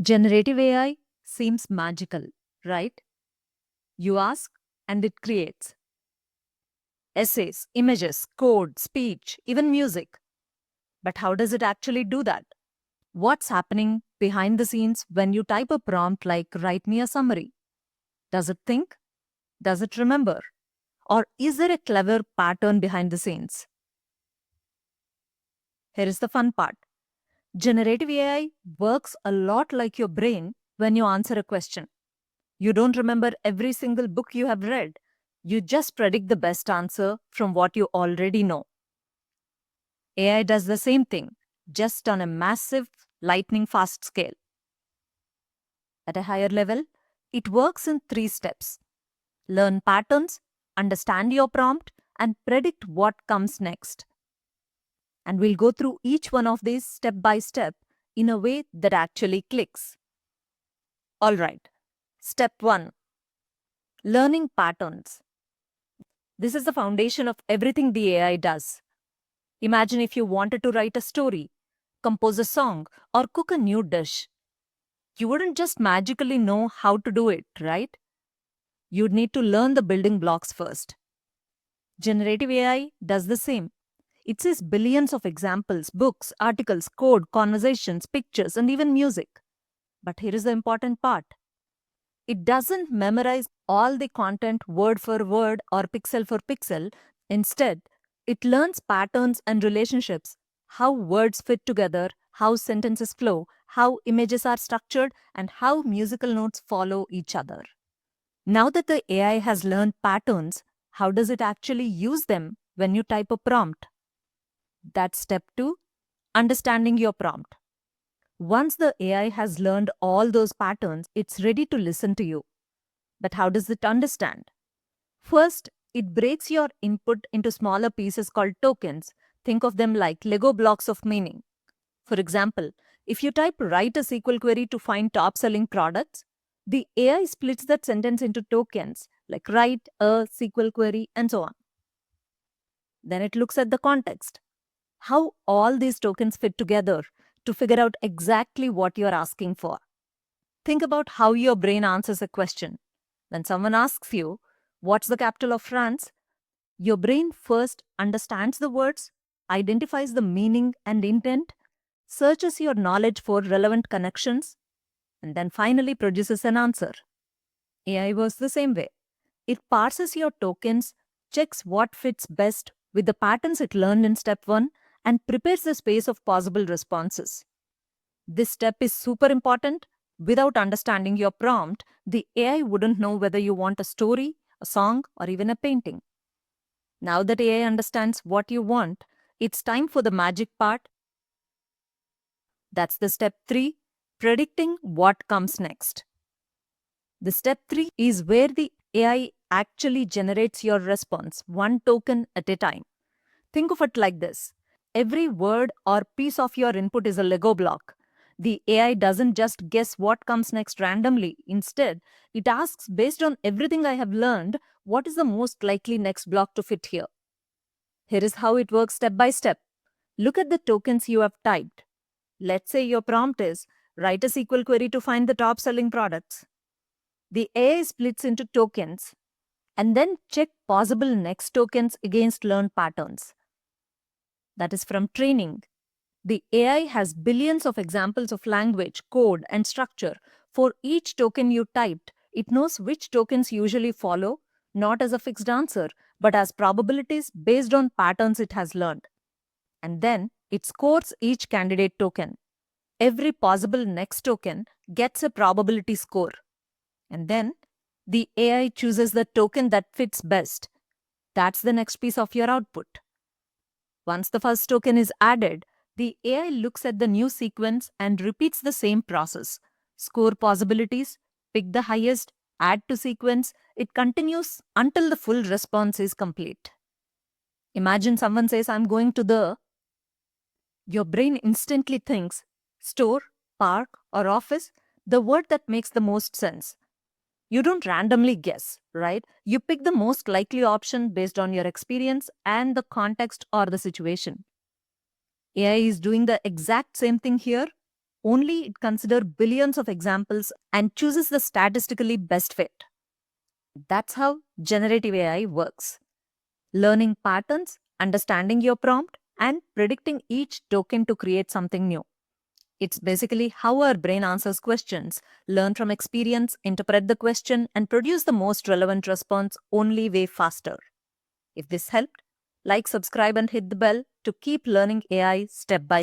Generative AI seems magical, right? You ask and it creates essays, images, code, speech, even music. But how does it actually do that? What's happening behind the scenes when you type a prompt like write me a summary? Does it think? Does it remember? Or is there a clever pattern behind the scenes? Here is the fun part. Generative AI works a lot like your brain when you answer a question. You don't remember every single book you have read. You just predict the best answer from what you already know. AI does the same thing, just on a massive, lightning fast scale. At a higher level, it works in 3 steps: learn patterns, understand your prompt, and predict what comes next. And we'll go through each one of these step by step in a way that actually clicks. Alright, step 1: learning patterns. This is the foundation of everything the AI does. Imagine if you wanted to write a story, compose a song, or cook a new dish. You wouldn't just magically know how to do it, right? You'd need to learn the building blocks first. Generative AI does the same. It sees billions of examples, books, articles, code, conversations, pictures, and even music. But here is the important part. It doesn't memorize all the content word for word or pixel for pixel. Instead, it learns patterns and relationships, how words fit together, how sentences flow, how images are structured, and how musical notes follow each other. Now that the AI has learned patterns, how does it actually use them when you type a prompt? That's step 2, understanding your prompt. Once the AI has learned all those patterns, it's ready to listen to you. But how does it understand? First, it breaks your input into smaller pieces called tokens. Think of them like Lego blocks of meaning. For example, if you type write a SQL query to find top selling products, the AI splits that sentence into tokens like write a SQL query and so on. Then it looks at the context, how all these tokens fit together to figure out exactly what you're asking for. Think about how your brain answers a question. When someone asks you, what's the capital of France? Your brain first understands the words, identifies the meaning and intent, searches your knowledge for relevant connections, and then finally produces an answer. AI works the same way. It parses your tokens, checks what fits best with the patterns it learned in step 1, and prepares the space of possible responses. This step is super important. Without understanding your prompt, the AI wouldn't know whether you want a story, a song, or even a painting. Now that AI understands what you want, it's time for the magic part. That's the step 3, predicting what comes next. The step 3 is where the AI actually generates your response, one token at a time. Think of it like this. Every word or piece of your input is a Lego block. The AI doesn't just guess what comes next randomly. Instead, it asks, based on everything I have learned, what is the most likely next block to fit here? Here is how it works step by step. Look at the tokens you have typed. Let's say your prompt is, write a SQL query to find the top selling products. The AI splits into tokens and then check possible next tokens against learned patterns. That is from training. The AI has billions of examples of language, code, and structure. For each token you typed, it knows which tokens usually follow, not as a fixed answer, but as probabilities based on patterns it has learned. And then it scores each candidate token. Every possible next token gets a probability score. And then the AI chooses the token that fits best. That's the next piece of your output. Once the first token is added, the AI looks at the new sequence and repeats the same process. Score possibilities, pick the highest, add to sequence. It continues until the full response is complete. Imagine someone says, I'm going to the. Your brain instantly thinks store, park, or office, the word that makes the most sense. You don't randomly guess, right? You pick the most likely option based on your experience and the context or the situation. AI is doing the exact same thing here. Only it considers billions of examples and chooses the statistically best fit. That's how generative AI works. Learning patterns, understanding your prompt, and predicting each token to create something new. It's basically how our brain answers questions, learn from experience, interpret the question, and produce the most relevant response only way faster. If this helped, like, subscribe, and hit the bell to keep learning AI step by